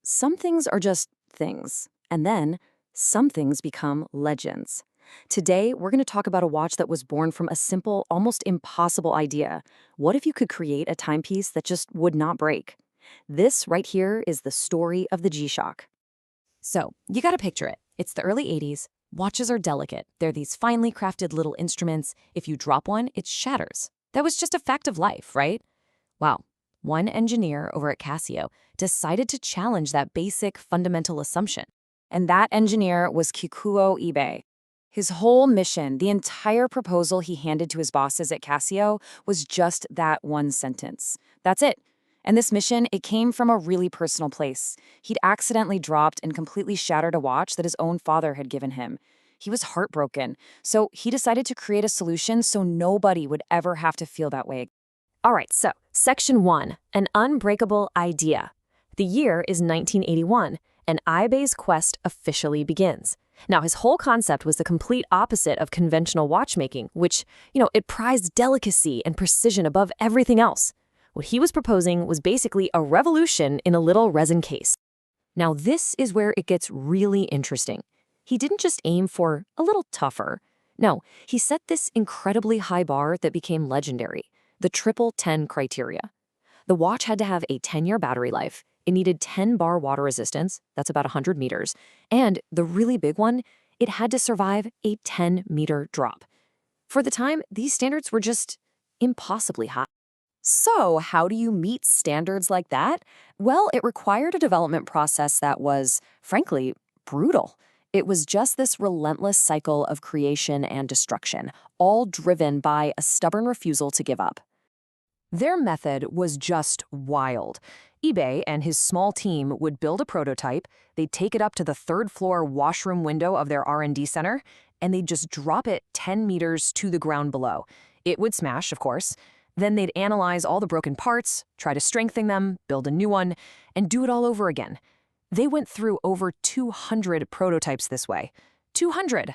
Some things are just things, and then some things become legends. Today, we're going to talk about a watch that was born from a simple, almost impossible idea. What if you could create a timepiece that just would not break? This right here is the story of the G-Shock. So, you gotta picture it. It's the early 80s. Watches are delicate. They're these finely crafted little instruments. If you drop one, it shatters. That was just a fact of life, right? Wow. One engineer over at Casio decided to challenge that basic fundamental assumption. And that engineer was Kikuo Ibe. His whole mission, the entire proposal he handed to his bosses at Casio, was just that one sentence. That's it. And this mission, it came from a really personal place. He'd accidentally dropped and completely shattered a watch that his own father had given him. He was heartbroken, so he decided to create a solution so nobody would ever have to feel that way. All right, so Section 1, an unbreakable idea. The year is 1981, and Ibe's quest officially begins. Now, his whole concept was the complete opposite of conventional watchmaking, which, it prized delicacy and precision above everything else. What he was proposing was basically a revolution in a little resin case. Now, this is where it gets really interesting. He didn't just aim for a little tougher. No, he set this incredibly high bar that became legendary, the triple 10 criteria. The watch had to have a 10-year battery life. It needed 10-bar water resistance, that's about 100 meters, and the really big one, it had to survive a 10-meter drop. For the time, these standards were just impossibly high. So, how do you meet standards like that? Well, it required a development process that was, frankly, brutal. It was just this relentless cycle of creation and destruction, all driven by a stubborn refusal to give up. Their method was just wild. eBay and his small team would build a prototype, they'd take it up to the third-floor washroom window of their R&D center, and they'd just drop it 10 meters to the ground below. It would smash, of course. Then they'd analyze all the broken parts, try to strengthen them, build a new one, and do it all over again. They went through over 200 prototypes this way. 200!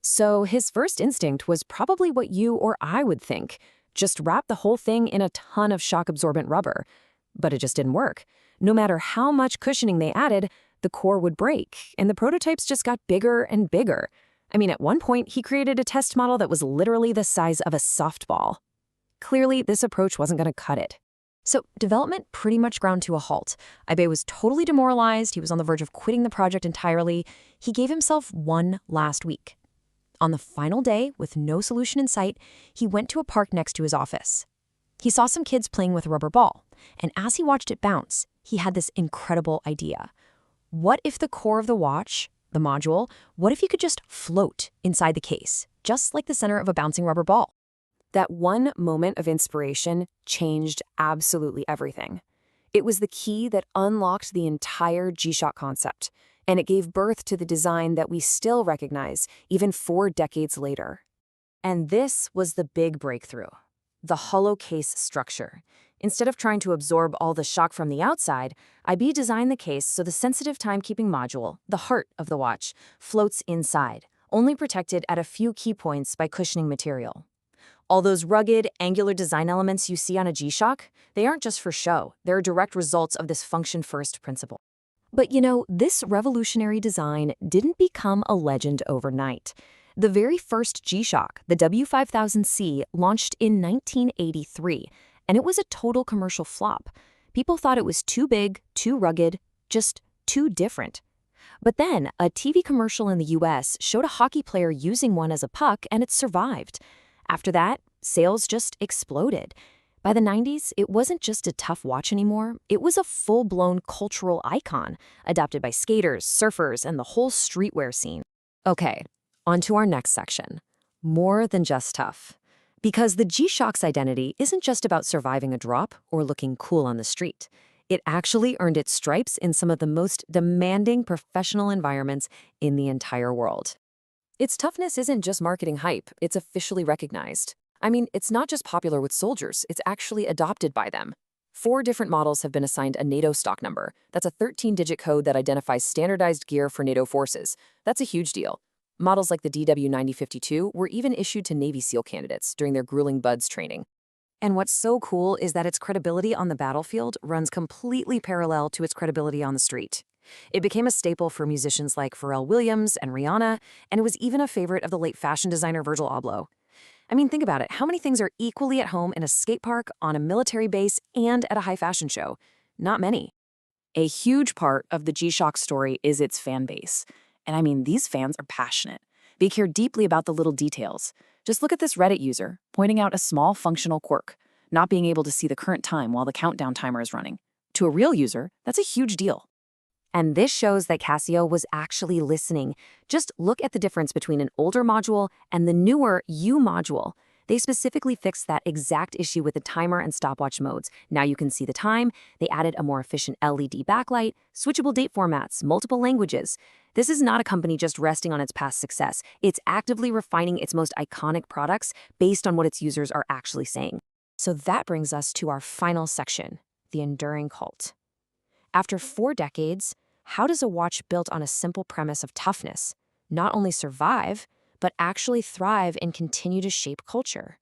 So his first instinct was probably what you or I would think. Just wrap the whole thing in a ton of shock-absorbent rubber. But it just didn't work. No matter how much cushioning they added, the core would break, and the prototypes just got bigger and bigger. I mean, at one point, he created a test model that was literally the size of a softball. Clearly, this approach wasn't going to cut it. So development pretty much ground to a halt. Ibe was totally demoralized. He was on the verge of quitting the project entirely. He gave himself one last week. On the final day, with no solution in sight, he went to a park next to his office. He saw some kids playing with a rubber ball, and as he watched it bounce, he had this incredible idea. What if the core of the watch, the module, what if you could just float inside the case, just like the center of a bouncing rubber ball? That one moment of inspiration changed absolutely everything. It was the key that unlocked the entire G-Shock concept, and it gave birth to the design that we still recognize even 4 decades later. And this was the big breakthrough, the hollow case structure. Instead of trying to absorb all the shock from the outside, IB designed the case so the sensitive timekeeping module, the heart of the watch, floats inside, only protected at a few key points by cushioning material. All those rugged, angular design elements you see on a G-Shock, they aren't just for show. They're direct results of this function-first principle. But this revolutionary design didn't become a legend overnight. The very first G-Shock, the W5000C, launched in 1983, and it was a total commercial flop. People thought it was too big, too rugged, just too different. But then, a TV commercial in the US showed a hockey player using one as a puck, and it survived. After that, sales just exploded. By the 90s, it wasn't just a tough watch anymore. It was a full-blown cultural icon, adopted by skaters, surfers, and the whole streetwear scene. Okay, on to our next section. More than just tough. Because the G-Shock's identity isn't just about surviving a drop or looking cool on the street. It actually earned its stripes in some of the most demanding professional environments in the entire world. Its toughness isn't just marketing hype, it's officially recognized. I mean, it's not just popular with soldiers, it's actually adopted by them. 4 different models have been assigned a NATO stock number. That's a 13-digit code that identifies standardized gear for NATO forces. That's a huge deal. Models like the DW9052 were even issued to Navy SEAL candidates during their grueling BUDS training. And what's so cool is that its credibility on the battlefield runs completely parallel to its credibility on the street. It became a staple for musicians like Pharrell Williams and Rihanna, and it was even a favorite of the late fashion designer Virgil Abloh. I mean, think about it. How many things are equally at home in a skate park, on a military base, and at a high fashion show? Not many. A huge part of the G-Shock story is its fan base. And I mean, these fans are passionate. They care deeply about the little details. Just look at this Reddit user pointing out a small functional quirk, not being able to see the current time while the countdown timer is running. To a real user, that's a huge deal. And this shows that Casio was actually listening. Just look at the difference between an older module and the newer U module. They specifically fixed that exact issue with the timer and stopwatch modes. Now you can see the time. They added a more efficient LED backlight, switchable date formats, multiple languages. This is not a company just resting on its past success. It's actively refining its most iconic products based on what its users are actually saying. So that brings us to our final section, the enduring cult. After 4 decades, how does a watch built on a simple premise of toughness not only survive, but actually thrive and continue to shape culture?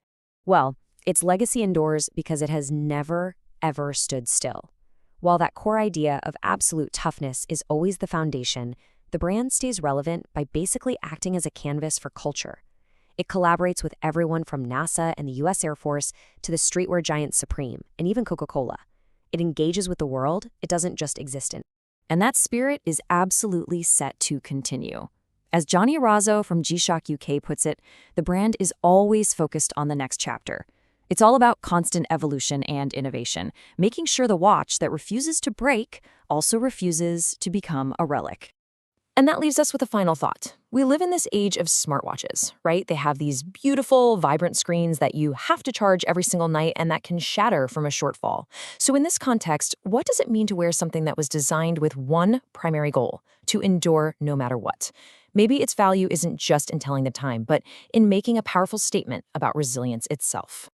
Well, its legacy endures because it has never, ever stood still. While that core idea of absolute toughness is always the foundation, the brand stays relevant by basically acting as a canvas for culture. It collaborates with everyone from NASA and the US Air Force to the streetwear giant Supreme, and even Coca-Cola. It engages with the world, it doesn't just exist in. And that spirit is absolutely set to continue. As Johnny Arazo from G-Shock UK puts it, the brand is always focused on the next chapter. It's all about constant evolution and innovation, making sure the watch that refuses to break also refuses to become a relic. And that leaves us with a final thought. We live in this age of smartwatches, right? They have these beautiful, vibrant screens that you have to charge every single night and that can shatter from a shortfall. So in this context, what does it mean to wear something that was designed with one primary goal, to endure no matter what? Maybe its value isn't just in telling the time, but in making a powerful statement about resilience itself.